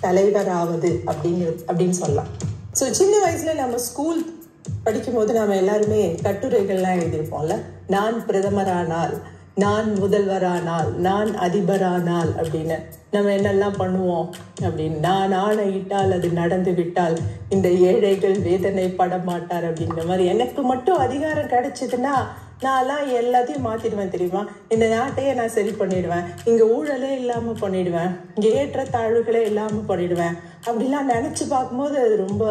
தலைவராவது அப்படின்னு சொல்லலாம். ஸோ சின்ன வயசுல நம்ம ஸ்கூல் படிக்கும் போது நம்ம எல்லாருமே கட்டுரைகள்லாம் எழுதியிருப்போம்ல, நான் பிரதமரானால், நான் முதல்வரானால், நான் அதிபரானால் அப்படின்னு நம்ம என்னெல்லாம் பண்ணுவோம் அப்படின்னு. நான் ஆணையிட்டால் அது நடந்து விட்டால் இந்த ஏழைகள் வேதனை பட மாட்டார் அப்படிங்கிற மாதிரி. எனக்கு மட்டும் அதிகாரம் கிடைச்சதுன்னா நான்லாம் எல்லாத்தையும் மாத்திடுவேன் தெரியுமா. இந்த நாட்டையே நான் சரி பண்ணிடுவேன், இங்க ஊழலே இல்லாம பண்ணிடுவேன், இங்க ஏற்ற தாழ்வுகளே இல்லாம பண்ணிடுவேன் அப்படிலாம் நினைச்சு பார்க்கும்போது அது ரொம்ப.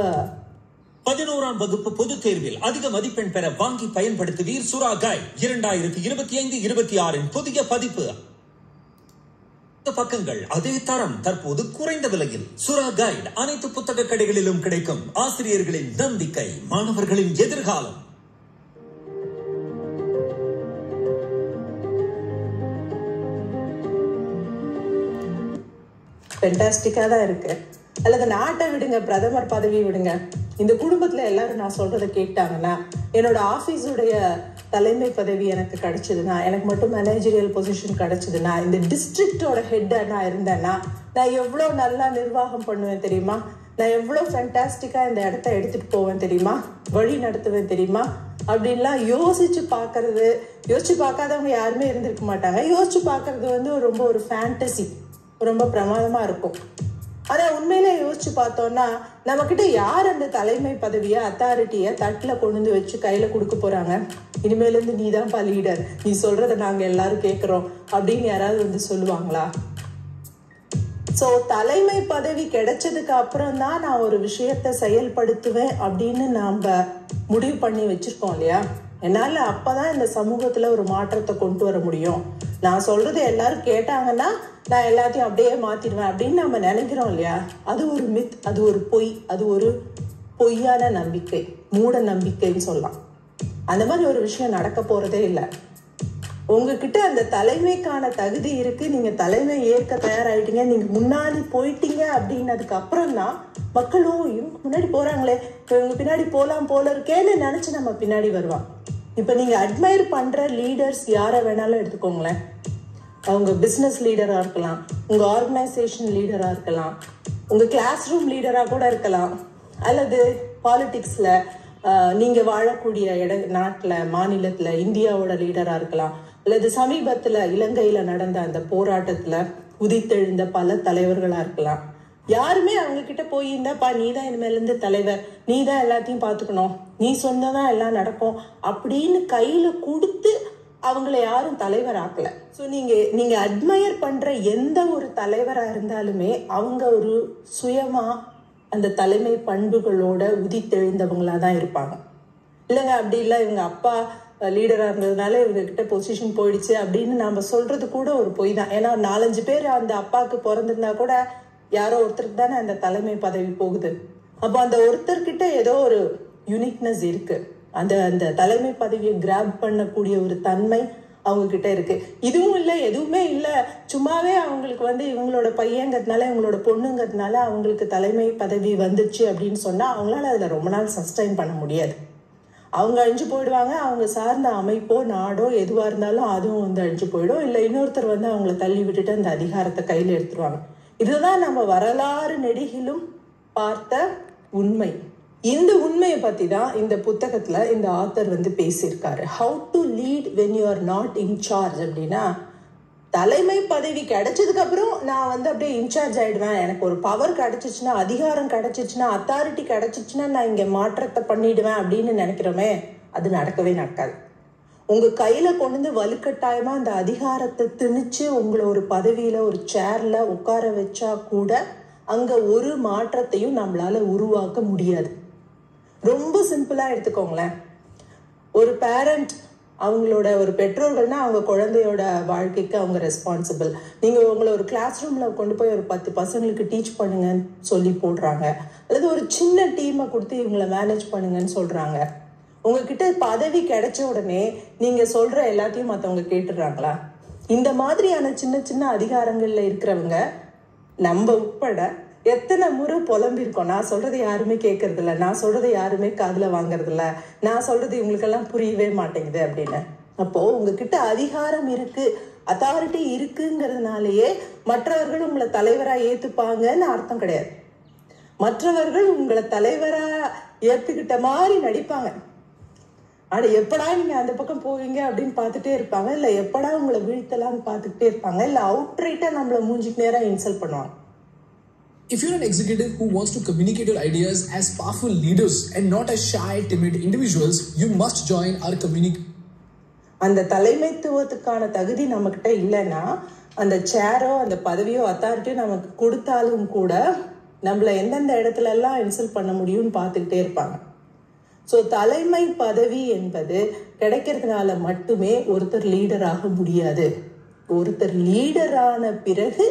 11ஆம் வகுப்பு பொதுத் தேர்வில் அதிக மதிப்பெண் பெற வாங்கி பயன்படுத்துவீர் சுறா கைட் 2025-26 புதிய பதிப்பு. பக்கங்கள், அதே தரம், தற்போது குறைந்த விலையில். சுறா கைட் அனைத்து புத்தக கடைகளிலும் கிடைக்கும். ஆசிரியர்களின் நம்பிக்கை, மாணவர்களின் எதிர்காலம். ஃபென்டாஸ்டிக்கா தான் இருக்கு. அல்லது நாட்டை விடுங்க, பிரதமர் பதவி விடுங்க, இந்த குடும்பத்துல எல்லாரும் நான் சொல்றதை கேட்டாங்கன்னா, என்னோட ஆபீஸுடைய தலைமை பதவி எனக்கு கிடைச்சதுன்னா, எனக்கு மட்டும் மேனேஜரியல் பொசிஷன் கிடைச்சதுன்னா, இந்த டிஸ்ட்ரிக்டோட ஹெட்டா நான் இருந்தேன்னா நான் எவ்வளோ நல்லா நிர்வாகம் பண்ணுவேன் தெரியுமா, நான் எவ்வளோ ஃபென்டாஸ்டிக்கா இந்த இடத்த எடுத்துட்டு போவேன் தெரியுமா, வழி நடத்துவேன் தெரியுமா அப்படின்லாம் யோசிச்சு பார்க்காதவங்க யாருமே இருந்திருக்க மாட்டாங்க. யோசிச்சு பார்க்கறது ரொம்ப ஒரு ஃபேண்டசி, ரொம்ப பிரமாதமா இருக்கும். ஆனா உண்மையிலே யோசிச்சு பார்த்தோம்னா நம்ம கிட்ட யார் அந்த தலைமை பதவியை, அத்தாரிட்டியை தட்டுல கொண்டு வச்சு கையில கொடுக்க போறாங்க? இனிமேல இருந்து நீதான்ப்பா லீடர், நீ சொல்றத நாங்க எல்லாரும் கேட்கிறோம் அப்படின்னு யாராவது சொல்லுவாங்களா? சோ தலைமை பதவி கிடைச்சதுக்கு அப்புறம் தான் நான் ஒரு விஷயத்த செயல்படுத்துவேன் அப்படின்னு நாம முடிவு பண்ணி வச்சிருக்கோம் இல்லையா. என்னால அப்பதான் இந்த சமூகத்துல ஒரு மாற்றத்தை கொண்டு வர முடியும். நான் சொல்றது எல்லாரும் கேட்டாங்கன்னா நான் எல்லாத்தையும் அப்படியே மாத்திடுவேன் அப்படின்னு நம்ம நினைக்கிறோம் இல்லையா. அது ஒரு மித், அது ஒரு பொய், அது ஒரு பொய்யான நம்பிக்கை, மூட நம்பிக்கைன்னு சொல்லலாம். அந்த மாதிரி ஒரு விஷயம் நடக்க போறதே இல்லை. உங்ககிட்ட அந்த தலைமைக்கான தகுதி இருக்கு, நீங்க தலைமை ஏற்க தயாராயிட்டீங்க, நீங்க முன்னாடி போயிட்டீங்க அப்படின்னதுக்கு அப்புறம் தான் மக்களும் இவங்க முன்னாடி போறாங்களே, இவங்க பின்னாடி போலாம் போல இருக்கேன்னு நினைச்சு நம்ம பின்னாடி வருவாங்க. இப்ப நீங்க அட்மையர் பண்ற லீடர்ஸ் யாரை வேணாலும் எடுத்துக்கோங்களேன். அவங்க பிசினஸ் லீடரா இருக்கலாம், உங்க ஆர்கனைசேஷன் லீடரா இருக்கலாம், உங்க கிளாஸ் ரூம் லீடரா கூட இருக்கலாம், அல்லது பாலிடிக்ஸ்ல நீங்க வாழக்கூடிய நாட்டுல, மாநிலத்துல இந்தியாவோட லீடரா இருக்கலாம், அல்லது சமீபத்துல இலங்கையில நடந்த அந்த போராட்டத்துல உதித்தெழுந்த பல தலைவர்களா இருக்கலாம். யாருமே அவங்க கிட்ட போய் இருந்தாப்பா நீதான் இனிமேல இருந்து தலைவர், நீதான் எல்லாத்தையும் பாத்துக்கணும், நீ சொன்னதான் எல்லாம் நடக்கும் அப்படின்னு கையில கொடுத்து அவங்கள யாரும் தலைவர் ஆக்கல. ஸோ நீங்க அட்மையர் பண்ற எந்த ஒரு தலைவரா இருந்தாலுமே அவங்க ஒரு சுயமா அந்த தலைமை பண்புகளோட உதித்தெழுந்தவங்களா தான் இருப்பாங்க. இல்லைங்க அப்படி இல்லை, இவங்க அப்பா லீடரா இருந்ததுனால இவங்க கிட்ட பொசிஷன் போயிடுச்சு அப்படின்னு நாம சொல்றது கூட ஒரு பொய் தான். ஏன்னா 4-5 பேர் அந்த அப்பாவுக்கு பிறந்திருந்தா கூட யாரோ ஒருத்தருக்கு தானே அந்த தலைமை பதவி போகுது. அப்போ அந்த ஒருத்தர்கிட்ட ஏதோ ஒரு யூனிக்னஸ் இருக்கு, அந்த அந்த தலைமை பதவியை கிராப் பண்ணக்கூடிய ஒரு தன்மை அவங்க கிட்ட இருக்கு. இதுவும் இல்லை, எதுவுமே இல்லை, சும்மாவே அவங்களுக்கு இவங்களோட பையங்கிறதுனால, இவங்களோட பொண்ணுங்கிறதுனால அவங்களுக்கு தலைமை பதவி வந்துச்சு அப்படின்னு சொன்னா அவங்களால அதுல ரொம்ப நாள் சஸ்டைன் பண்ண முடியாது. அவங்க அழிஞ்சு போயிடுவாங்க. அவங்க சார்ந்த அமைப்போ நாடோ எதுவா இருந்தாலும் அதுவும் அழிஞ்சு போயிடும். இல்லை இன்னொருத்தர் அவங்கள தள்ளி விட்டுட்டு அந்த அதிகாரத்தை கையில எடுத்துருவாங்க. இதுதான் நம்ம வரலாறு நெடுகிலும் பார்த்த உண்மை. இந்த உண்மையை பத்தி தான் இந்த புத்தகத்துல இந்த ஆத்தர் பேசியிருக்காரு. How to lead when you are not incharge அப்படின்னா, தலைமை பதவி கிடைச்சதுக்கு அப்புறம் நான் அப்படியே இன்சார்ஜ் ஆயிடுவேன், எனக்கு ஒரு பவர் கிடைச்சிச்சுன்னா, அதிகாரம் கிடைச்சிச்சுன்னா, அத்தாரிட்டி கிடைச்சிச்சுன்னா நான் இங்க மாற்றத்தை பண்ணிடுவேன் அப்படின்னு நினைக்கிறோமே, அது நடக்கவே நடக்காது. உங்க கையில கொண்டு வலுக்கட்டாயமா அந்த அதிகாரத்தை திணிச்சு உங்களை ஒரு பதவியில ஒரு சேர்ல உட்கார வச்சா கூட அங்க ஒரு மாற்றத்தையும் நம்மளால உருவாக்க முடியாது. ரொம்ப சிம்பிளா எடுத்துக்கோங்களேன். ஒரு பேரண்ட், அவங்களோட ஒரு பெற்றோர்கள்னா அவங்க குழந்தையோட வாழ்க்கைக்கு அவங்க ரெஸ்பான்சிபிள். நீங்க உங்களை ஒரு கிளாஸ் ரூம்ல கொண்டு போய் ஒரு 10 பசங்களுக்கு டீச் பண்ணுங்கன்னு சொல்லி போடுறாங்க, அல்லது ஒரு சின்ன டீமை கொடுத்து இவங்களை மேனேஜ் பண்ணுங்கன்னு சொல்றாங்க. உங்ககிட்ட பதவி கிடைச்ச உடனே நீங்க சொல்ற எல்லாத்தையும் மற்றவங்க கேட்டுடுறாங்களா? இந்த மாதிரியான சின்ன சின்ன அதிகாரங்கள்ல இருக்கிறவங்க நம்ம உட்பட எத்தனை முறை புலம்பிருக்கோம், நான் சொல்றது யாருமே கேட்கறது இல்லை, நான் சொல்றது யாருமே காதுல வாங்கறது இல்லை, நான் சொல்றது இவங்களுக்கெல்லாம் புரியவே மாட்டேங்குது அப்படின்னு. அப்போ உங்ககிட்ட அதிகாரம் இருக்கு அத்தாரிட்டி இருக்குங்கிறதுனாலயே மற்றவர்கள் உங்களை தலைவரா ஏத்துப்பாங்கன்னு அர்த்தம் கிடையாது. மற்றவர்கள் உங்களை தலைவரா ஏத்துக்கிட்ட மாதிரி நடிப்பாங்க. ஆனா எப்படா நீங்க அந்த பக்கம் போவீங்க அப்படின்னு பார்த்துட்டே இருப்பாங்க, இல்ல எப்படா உங்களை வீழ்த்தலாம்னு பார்த்துக்கிட்டே இருப்பாங்க, இல்ல அவுட்ரைட்டா நம்மள மூஞ்சிக்கு நேரா இன்சல்ட் பண்ணுவாங்க. If you're an executive who wants to communicate your ideas as powerful leaders and not as shy, timid individuals, you must join our community. அந்த தலைமைத்துவத்துக்கான தகுதி நம்மகிட்ட இல்லைன்னா அந்த சேரோ அந்த பதவியோ அத்தாரிட்டியோ நமக்கு கொடுத்தாலும் கூட நம்மள எந்தெந்த இடத்துல எல்லாம் இன்சல்ட் பண்ண முடியும்னு பார்த்துக்கிட்டே இருப்பாங்க. ஸோ தலைமை பதவி என்பது கிடைக்கிறதுனால மட்டுமே ஒருத்தர் லீடராக முடியாது. ஒருத்தர் லீடரான பிறகு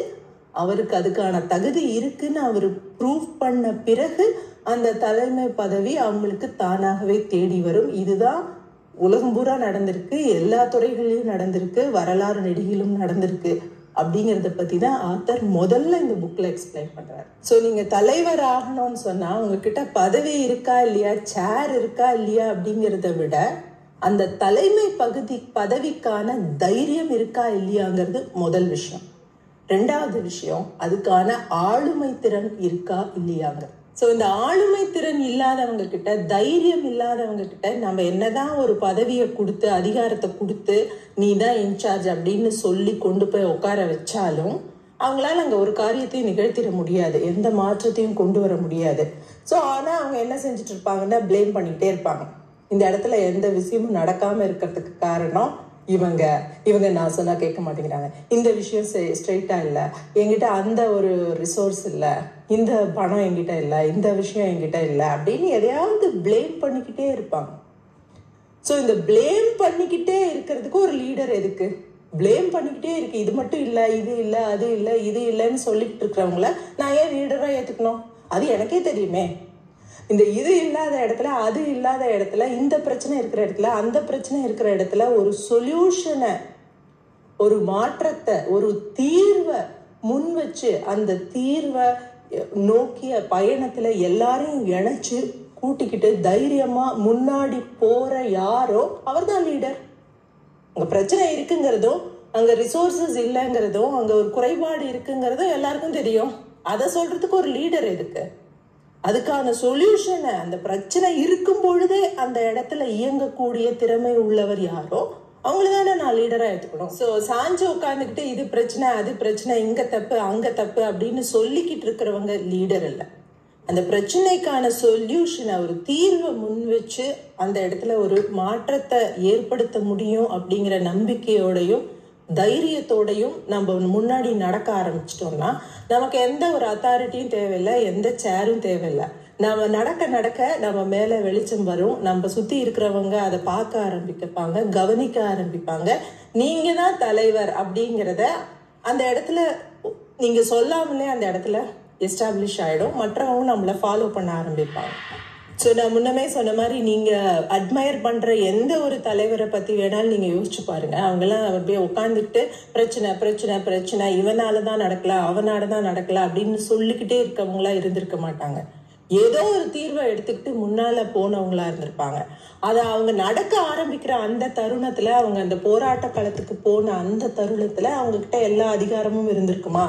அவருக்கு அதுக்கான தகுதி இருக்குன்னு அவர் ப்ரூவ் பண்ண பிறகு அந்த தலைமை பதவி அவங்களுக்கு தானாகவே தேடி வரும். இதுதான் உலகம் பூரா நடந்திருக்கு, எல்லா துறைகளிலும் நடந்திருக்கு, வரலாறு நெடுகிலும் நடந்திருக்கு. அப்படிங்கிறத பத்தி தான் ஆத்தர் முதல்ல இந்த புக்ல எக்ஸ்பிளைன் பண்றாரு. ஸோ நீங்க தலைவர் ஆகணும்னு சொன்னா உங்ககிட்ட பதவி இருக்கா இல்லையா, சேர் இருக்கா இல்லையா அப்படிங்கிறத விட அந்த தலைமை பதவிக்கான தைரியம் இருக்கா இல்லையாங்கிறது முதல் விஷயம். ரெண்டாவது விஷயம், அதுக்கான ஆளுமை திறன் இருக்கா இல்லையாங்க. ஸோ இந்த ஆளுமை திறன் இல்லாதவங்க கிட்ட, தைரியம் இல்லாதவங்க கிட்ட நம்ம என்னதான் ஒரு பதவியை கொடுத்து அதிகாரத்தை கொடுத்து நீ தான் இன்சார்ஜ் அப்படின்னு சொல்லி கொண்டு போய் உட்கார வச்சாலும் அவங்களால அங்கே ஒரு காரியத்தையும் நிகழ்த்திட முடியாது, எந்த மாற்றத்தையும் கொண்டு வர முடியாது. ஸோ ஆனால் அவங்க என்ன செஞ்சுட்டு இருப்பாங்கன்னா பிளேம் பண்ணிக்கிட்டே இருப்பாங்க. இந்த இடத்துல எந்த விஷயமும் நடக்காம இருக்கிறதுக்கு காரணம் இவங்க நான் சொன்னா கேட்க மாட்டேங்கிறாங்க, இந்த விஷயம் ஸ்ட்ரெயிட்டா இல்லை, என்கிட்ட அந்த ஒரு ரிசோர்ஸ் இல்லை, இந்த பணம் என்கிட்ட இல்லை, இந்த விஷயம் என்கிட்ட இல்லை அப்படின்னு எதையாவது பிளேம் பண்ணிக்கிட்டே இருப்பாங்க. ஸோ இந்த பிளேம் பண்ணிக்கிட்டே இருக்கிறதுக்கு ஒரு லீடர் எதுக்கு? பிளேம் பண்ணிக்கிட்டே இருக்கு, இது மட்டும் இல்லை, இது இல்லை, அது இல்லை, இது இல்லைன்னு சொல்லிட்டு இருக்கிறவங்கள நான் ஏன் லீடராக ஏற்றுக்கணும்? அது எனக்கே தெரியுமே. இந்த இது இல்லாத இடத்துல, அது இல்லாத இடத்துல, இந்த பிரச்சனை இருக்கிற இடத்துல, அந்த பிரச்சனை இருக்கிற இடத்துல ஒரு சொல்யூஷனை, ஒரு மாற்றத்தை, ஒரு தீர்வை முன் வச்சு அந்த தீர்வை நோக்கிய பயணத்துல எல்லாரையும் இணைச்சு கூட்டிக்கிட்டு தைரியமா முன்னாடி போற யாரோ அவர் தான் லீடர். அங்க பிரச்சனை இருக்குங்கிறதும், அங்க ரிசோர்சஸ் இல்லைங்கிறதும், அங்க ஒரு குறைபாடு இருக்குங்கிறதும் எல்லாருக்கும் தெரியும். அதை சொல்றதுக்கு ஒரு லீடர் எதுக்கு? அதுக்கான சொல்யூஷனை அந்த பிரச்சனை இருக்கும் பொழுதே அந்த இடத்துல இயங்கக்கூடிய திறமை உள்ளவர் யாரோ அவங்களதானே நான் லீடரா எடுத்துக்கணும். ஸோ சாஞ்சு உட்காந்துக்கிட்டு இது பிரச்சனை, அது பிரச்சனை, இங்க தப்பு, அங்க தப்பு அப்படின்னு சொல்லிக்கிட்டு இருக்கிறவங்க லீடர் இல்லை. அந்த பிரச்சனைக்கான சொல்யூஷனை, ஒரு தீர்வை முன் வச்சு அந்த இடத்துல ஒரு மாற்றத்தை ஏற்படுத்த முடியும் அப்படிங்கிற நம்பிக்கையோடையும் தைரியத்தோடையும் நம்ம முன்னாடி நடக்க ஆரம்பிச்சிட்டோம்னா நமக்கு எந்த ஒரு அத்தாரிட்டியும் தேவையில்லை, எந்த சேரும் தேவையில்லை. நம்ம நடக்க நடக்க நம்ம மேல வெளிச்சம் வரும், நம்ம சுத்தி இருக்கிறவங்க அதை பார்க்க ஆரம்பிப்பாங்க, கவனிக்க ஆரம்பிப்பாங்க. நீங்க தான் தலைவர் அப்படிங்கிறத அந்த இடத்துல நீங்க சொல்லாமலே அந்த இடத்துல எஸ்டாப்ளிஷ் ஆயிடும், மற்றவங்க நம்மளை ஃபாலோ பண்ண ஆரம்பிப்பாங்க. ஸோ நான் முன்னமே சொன்ன மாதிரி நீங்க அட்மையர் பண்ற எந்த ஒரு தலைவரை பத்தி வேணாலும் நீங்க யோசிச்சு பாருங்க. அவங்கெல்லாம் அப்படியே உட்காந்துக்கிட்டு பிரச்சனை பிரச்சனை பிரச்சனை, இவனாலதான் நடக்கலாம், அவனாலதான் நடக்கலாம் அப்படின்னு சொல்லிக்கிட்டே இருக்கவங்களா இருந்திருக்க மாட்டாங்க. ஏதோ ஒரு தீர்வை எடுத்துக்கிட்டு முன்னால போனவங்களா இருந்திருப்பாங்க. அதை அவங்க நடக்க ஆரம்பிக்கிற அந்த தருணத்துல, அவங்க அந்த போராட்ட களத்துக்கு போன அந்த தருணத்துல அவங்க கிட்ட எல்லா அதிகாரமும் இருந்திருக்குமா?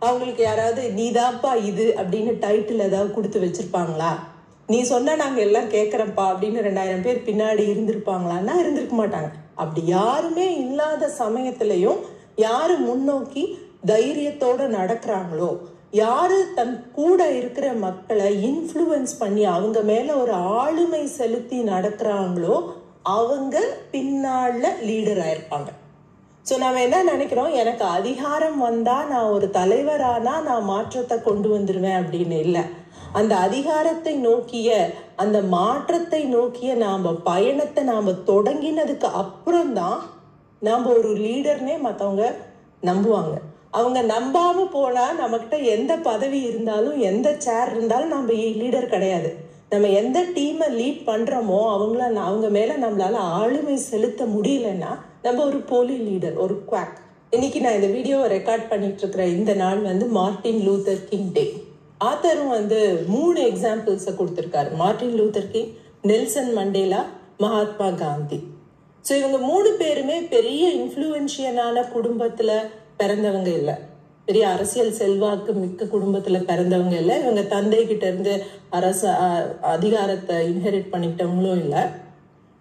அவங்களுக்கு யாராவது நீதாப்பா இது அப்படின்னு டைட்டில் ஏதாவது கொடுத்து வச்சிருப்பாங்களா? நீ சொன்னா நாங்க எல்லாம் கேட்கறப்பா அப்படின்னு 2000 பேர் பின்னாடி இருந்திருப்பாங்களான்னா இருந்திருக்க மாட்டாங்க. அப்படி யாருமே இல்லாத சமயத்திலையும் யாரு முன்னோக்கி தைரியத்தோட நடக்கிறாங்களோ, யாரு தன் கூட இருக்கிற மக்களை இன்ஃப்ளூயன்ஸ் பண்ணி அவங்க மேல ஒரு ஆளுமை செலுத்தி நடக்கிறாங்களோ அவங்க பின்னால லீடர் ஆயிருப்பாங்க. ஸோ நம்ம என்ன நினைக்கிறோம், எனக்கு அதிகாரம் வந்தா நான் ஒரு தலைவரானா நான் மாற்றத்தை கொண்டு வந்துருவேன் அப்படின்னு இல்லை. அந்த அதிகாரத்தை நோக்கிய, அந்த மாற்றத்தை நோக்கிய நாம பயணத்தை நாம தொடங்கினதுக்கு அப்புறம் தான் நாம ஒரு லீடர்னே மற்றவங்க நம்புவாங்க. அவங்க நம்பாம போனா நம்மகிட்ட எந்த பதவி இருந்தாலும், எந்த சேர் இருந்தாலும் நம்ம லீடர் கிடையாது. நம்ம எந்த டீமை லீட் பண்றோமோ அவங்க மேல நம்மளால ஆளுமை செலுத்த முடியலன்னா நம்ம ஒரு போலி லீடர், ஒரு குவாக். இன்னைக்கு நான் இந்த வீடியோவை ரெக்கார்ட் பண்ணிட்டு இருக்கிற இந்த நாள் மார்ட்டின் லூத்தர் கிங் டே. ஆத்தரும் 3 எக்ஸாம்பிள்ஸை கொடுத்துருக்காரு. Martin Luther King, Nelson Mandela, Mahatma Gandhi. So இவங்க 3 பேருமே பெரிய இன்ஃப்ளூயன்ஷியலான குடும்பத்துல பிறந்தவங்க இல்லை, பெரிய அரசியல் செல்வாக்கு மிக்க குடும்பத்துல பிறந்தவங்க இல்லை. இவங்க தந்தை கிட்ட இருந்து அதிகாரத்தை இன்ஹெரிட் பண்ணிக்கிட்டவங்களும் இல்லை.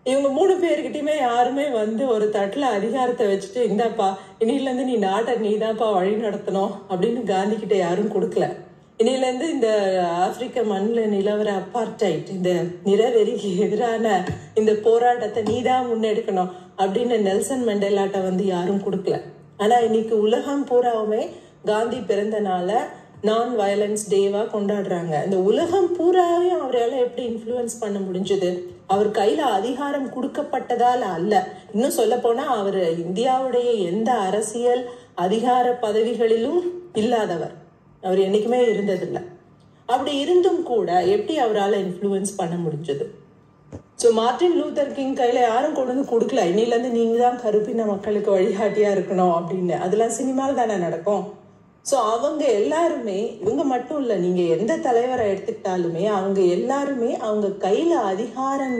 இவங்க 3 பேர்கிட்டயுமே யாருமே வந்து ஒரு தட்டுல அதிகாரத்தை வச்சுட்டு இந்தாப்பா இனில இருந்து நீ நாட்டை நீதான்ப்பா வழி நடத்தணும் அப்படின்னு காந்தி கிட்ட யாரும் கொடுக்கல. இனில இருந்து இந்த ஆப்பிரிக்க மண்ணில் நிலவர அப்பார்டைட், இந்த நிறவெறிக்கு எதிரான இந்த போராட்டத்தை நீதான் முன்னெடுக்கணும் அப்படின்னு நெல்சன் மண்டேலாட்ட வந்து யாரும் கொடுக்கல. ஆனா இன்னைக்கு உலகம் பூராவுமே காந்தி பிறந்த நாள நான் வயலன்ஸ் டேவா கொண்டாடுறாங்க. இந்த உலகம் பூராவையும் அவரால் எப்படி இன்ஃப்ளூயன்ஸ் பண்ண முடிஞ்சது? அவர் கையில அதிகாரம் கொடுக்கப்பட்டதால அல்ல. இன்னும் சொல்ல போனா அவர் இந்தியாவுடைய எந்த அரசியல் அதிகார பதவிகளிலும் இல்லாதவர், அவர் என்னைக்குமே இருந்ததில்லை. அப்படி இருந்தும் கூட எப்படி அவரால் இன்ஃப்ளூயன்ஸ் பண்ண முடிஞ்சது? ஸோ மார்ட்டின் லூத்தர் கிங் கையில யாரும் கொண்டு வந்து கொடுக்கல, இன்னில இருந்து நீங்க தான் கருப்பின மக்களுக்கு வழிகாட்டியா இருக்கணும் அப்படின்னு. அதெல்லாம் சினிமாவில் தானே நடக்கும். ஸோ அவங்க எல்லாருமே, இவங்க மட்டும் இல்லை, நீங்க எந்த தலைவரை எடுத்துக்கிட்டாலுமே அவங்க எல்லாருமே அவங்க கையில அதிகாரம்